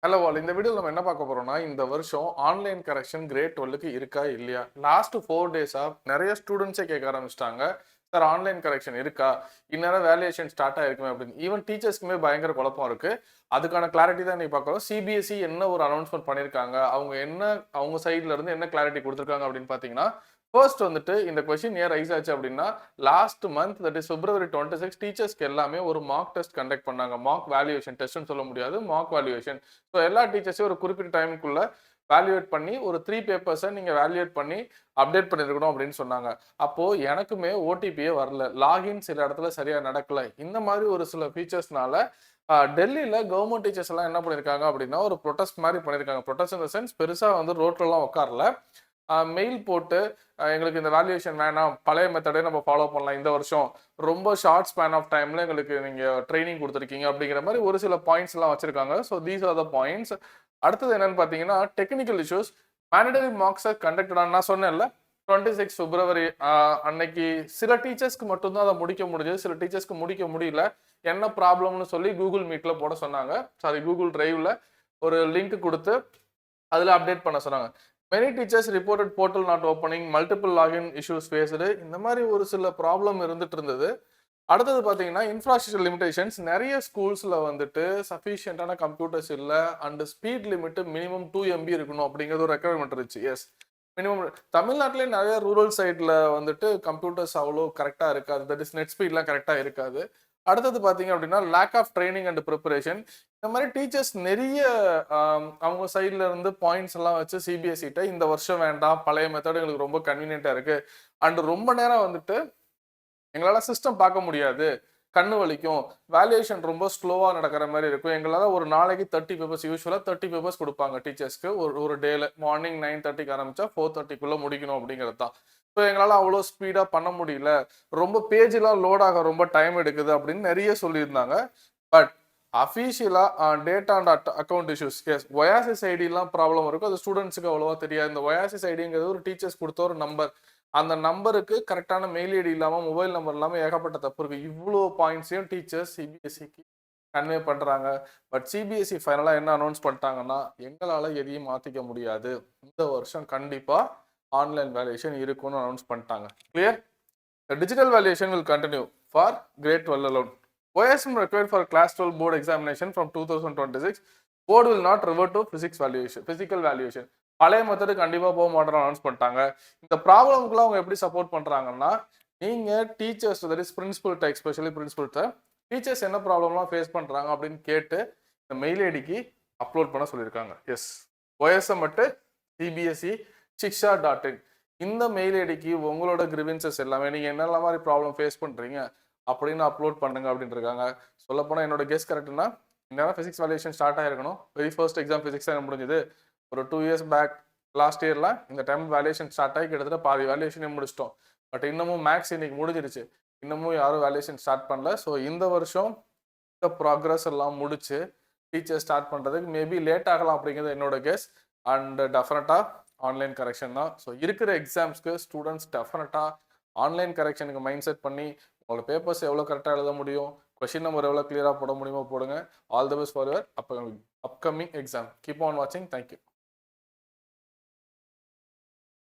Hello all. இந்த வீடியோவில் நம்ம என்ன பார்க்க போறோம்னா, இந்த வருஷம் ஆன்லைன் கரெக்ஷன் கிரேட் 12க்கு இருக்கா இல்லையா? லாஸ்ட் 4 டேஸா நிறைய ஸ்டூடெண்ட்ஸே கேட்க ஆரம்பிச்சிட்டாங்க. சார் ஆன்லைன் கரெக்ஷன் இருக்கா? இந்நேரம் வேல்யூவேஷன் ஸ்டார்ட் ஆயிருக்குமே அப்படின்னு. ஈவன் டீச்சர்ஸ்க்குமே பயங்கர குழப்பம் இருக்கு. அதுக்கான கிளாரிட்டி தான் இன்னைக்கு பார்க்குறோம். சிபிஎஸ்இ என்ன ஒரு அனௌன்ஸ்மெண்ட் பண்ணியிருக்காங்க, அவங்க சைட்ல இருந்து என்ன கிளாரிட்டி கொடுத்துருக்காங்க அப்படின்னு பார்த்தீங்கன்னா, ஃபர்ஸ்ட் வந்துட்டு இந்த கொஸ்டின் ஏன் ரைஸ் ஆச்சு அப்படின்னா, last month that is February 26 டீச்சர்ஸ்க்கு எல்லாமே ஒரு மார்க் டெஸ்ட் கண்டக்ட் பண்ணாங்க. மார்க் வேல்யூவேஷன் டெஸ்ட்னு சொல்ல முடியாது, மார்க் வேல்யூவேஷன். ஸோ எல்லா டீச்சர்ஸையும் ஒரு குறிப்பிட்ட டைமுக்குள்ள வேல்யூவேட் பண்ணி ஒரு 3 பேப்பர்ஸை நீங்கள் வேல்யூவேட் பண்ணி அப்டேட் பண்ணியிருக்கணும் அப்படின்னு சொன்னாங்க. அப்போ எனக்குமே ஓடிபியே வரல, லாகின் சில இடத்துல சரியா நடக்கல. இந்த மாதிரி ஒரு சில ஃபீச்சர்ஸ்னால டெல்லியில கவர்மெண்ட் டீச்சர்ஸ் எல்லாம் என்ன பண்ணியிருக்காங்க அப்படின்னா, ஒரு ப்ரொடெஸ்ட் மாதிரி பண்ணியிருக்காங்க. ப்ரொடெஸ்ட் இந்த சென்ஸ் பெருசா வந்து ரோட்லலாம் உட்காரல, மெயில் போட்டு எங்களுக்கு இந்த வேல்யூவேஷன் வேணாம், பழைய மெத்தடே நம்ம ஃபாலோ பண்ணலாம் இந்த வருஷம், ரொம்ப ஷார்ட் ஸ்பேன் ஆஃப் டைம்ல எங்களுக்கு நீங்க ட்ரைனிங் கொடுத்துருக்கீங்க அப்படிங்கிற மாதிரி ஒரு சில பாயிண்ட்ஸ் எல்லாம் வச்சிருக்காங்க. So these are the points. அடுத்தது என்னன்னு பார்த்தீங்கன்னா, டெக்னிக்கல் இஷ்யூஸ். மேண்டடரி மார்க்ஸை கண்டக்டட் நான் சொன்னேன்ல, 26 பிப்ரவரி அன்னைக்கு சில டீச்சர்ஸ்க்கு மட்டும்தான் அதை முடிக்க முடிஞ்சது, சில டீச்சர்ஸ்க்கு முடிக்க முடியல. என்ன ப்ராப்ளம்னு சொல்லி கூகுள் மீட்ல போட சொன்னாங்க, சாரி கூகுள் டிரைவ்ல ஒரு லிங்க் கொடுத்து அதில் அப்டேட் பண்ண சொன்னாங்க. Many teachers reported portal not opening, multiple login issues faced, இந்த மாதிரி ஒரு சில ப்ராப்ளம் இருந்துட்டு இருந்தது. அடுத்தது பார்த்தீங்கன்னா, இன்ஃப்ராஸ்ட்ரக்சர் லிமிடேஷன்ஸ். நிறைய ஸ்கூல்ஸில் வந்துட்டு சஃபிஷியண்டான கம்ப்யூட்டர்ஸ் இல்லை, and speed limit minimum 2 MB இருக்கணும் அப்படிங்கிறது ஒரு ரெக்குவயர்மெண்ட் இருந்துச்சு. Yes, minimum. தமிழ்நாட்டிலே நிறைய ரூரல் சைடில் வந்துட்டு கம்ப்யூட்டர்ஸ் அவ்வளோ கரெக்டாக இருக்காது, தட் இஸ் நெட் ஸ்பீட்லாம் கரெக்டாக இருக்காது. அடுத்தது பார்த்தீங்க அப்படின்னா, lack of training and preparation. இந்த மாதிரி டீச்சர்ஸ் நிறைய அவங்க சைட்ல இருந்து பாயிண்ட்ஸ் எல்லாம் வச்சு சிபிஎஸ்இட்ட இந்த வருஷம் வேண்டாம், பழைய மெத்தட் எங்களுக்கு ரொம்ப கன்வீனியன்ட்டா இருக்கு, அண்ட் ரொம்ப நேரம் வந்துட்டு எங்களால் சிஸ்டம் பார்க்க முடியாது, கண்ணு வலிக்கும், வேல்யூவேஷன் ரொம்ப ஸ்லோவாக நடக்கிற மாதிரி இருக்கும், எங்களால் ஒரு நாளைக்கு 30 பேப்பர்ஸ், யூஸ்வலாக 30 பேப்பர்ஸ் கொடுப்பாங்க டீச்சர்ஸ்க்கு ஒரு டேல. மார்னிங் 9:30க்கு ஆரம்பிச்சா 4:30க்குள்ளே முடிக்கணும் அப்படிங்கிறது தான். ஸோ எங்களால் அவ்வளோ ஸ்பீடாக பண்ண முடியல, ரொம்ப பேஜெலாம் லோட் ஆக ரொம்ப டைம் எடுக்குது அப்படின்னு நிறைய சொல்லியிருந்தாங்க. பட் அஃபீஷியலா data and account issues, yes, Oasis ஐடிலாம் ப்ராப்ளம் இருக்கும். அது ஸ்டூடெண்ட்ஸுக்கு அவ்வளோவா தெரியாது. இந்த ஒயாசிஸ் ஐடிங்கிறது ஒரு டீச்சர்ஸ் கொடுத்த ஒரு நம்பர், அந்த நம்பருக்கு கரெக்டான மெயில் ஐடி இல்லாமல், மொபைல் நம்பர் இல்லாமல் ஏகப்பட்ட தப்பு இருக்கு. இவ்வளோ பாயிண்ட்ஸையும் டீச்சர்ஸ் சிபிஎஸ்சிக்கு கன்வே பண்ணுறாங்க. பட் சிபிஎஸ்சி ஃபைனலாக என்ன அனௌன்ஸ் பண்ணிட்டாங்கன்னா, எங்களால் எதையும் மாற்றிக்க முடியாது, இந்த வருஷம் கண்டிப்பாக ஆன்லைன் வேல்யூவேஷன் இருக்கும்னு அனௌன்ஸ் பண்ணிட்டாங்க. Clear? Digital valuation will continue for grade 12 alone. OSM required for class 12 board examination from 2026. Board will not revert to physical valuation. பழைய மெத்தடு கண்டிப்பாக போக மாட்டோம்னு அனௌன்ஸ் பண்ணிட்டாங்க. இந்த ப்ராப்ளம்க்குலாம் அவங்க எப்படி சப்போர்ட் பண்ணுறாங்கன்னா, நீங்கள் டீச்சர்ஸ், தட் இஸ் பிரின்சிபல்கிட்ட, எஸ்பெஷலி பிரின்சிபல்கிட்ட டீச்சர்ஸ் என்ன ப்ராப்ளம்லாம் ஃபேஸ் பண்ணுறாங்க அப்படின்னு கேட்டு இந்த மெயில் ஐடிக்கு அப்லோட் பண்ண சொல்லியிருக்காங்க. S, OSM at CBSE shiksha.in இந்த மெயில் ஐடிக்கு உங்களோட கிரிவன்சஸ் எல்லாமே, நீங்கள் என்னெல்லாம் மாதிரி ப்ராப்ளம் ஃபேஸ் பண்ணுறீங்க அப்படின்னு அப்லோட் பண்ணுங்க அப்படின்னு இருக்காங்க. சொல்லப்போனால் என்னோட கெஸ் கரெக்டுனா, இன்னும் ஃபிசிக்ஸ் வேல்யூவேஷன் ஸ்டார்ட் ஆகிருக்கணும். வெரி ஃபர்ஸ்ட் எக்ஸாம் ஃபிசிக்ஸ் தான் முடிஞ்சது ஒரு 2 years பேக், லாஸ்ட் இயரில். இந்த டைம் வேல்யூவேஷன் ஸ்டார்ட் ஆகி கிட்டத்தட்ட பாதி வேல்யூவேஷனே முடிச்சிட்டோம். பட் இன்னமும் மேக்ஸ் இன்னைக்கு முடிஞ்சிருச்சு, இன்னமும் யாரும் வேல்யூவேஷன் ஸ்டார்ட் பண்ணல. ஸோ இந்த வருஷம் இந்த ப்ராக்ரஸ் எல்லாம் முடிச்சு டீச்சர் ஸ்டார்ட் பண்ணுறதுக்கு மேபி லேட் ஆகலாம் அப்படிங்கிறது என்னோட கெஸ். அண்ட் டெஃபினட்டாக ஆன்லைன் கரெக்ஷன் தான். ஸோ இருக்கிற எக்ஸாம்ஸ்க்கு ஸ்டூடெண்ட்ஸ் டெஃபினட்டாக ஆன்லைன் கரெக்ஷனுக்கு மைண்ட் செட் பண்ணி உங்களோட பேப்பர்ஸ் எவ்வளோ கரெக்டாக எழுத முடியும், கொஸ்டின் நம்பர் எவ்வளோ கிளியராக போட முடியுமோ போடுங்க. All the best for your upcoming exam. Keep on வாட்சிங். தேங்க்யூ.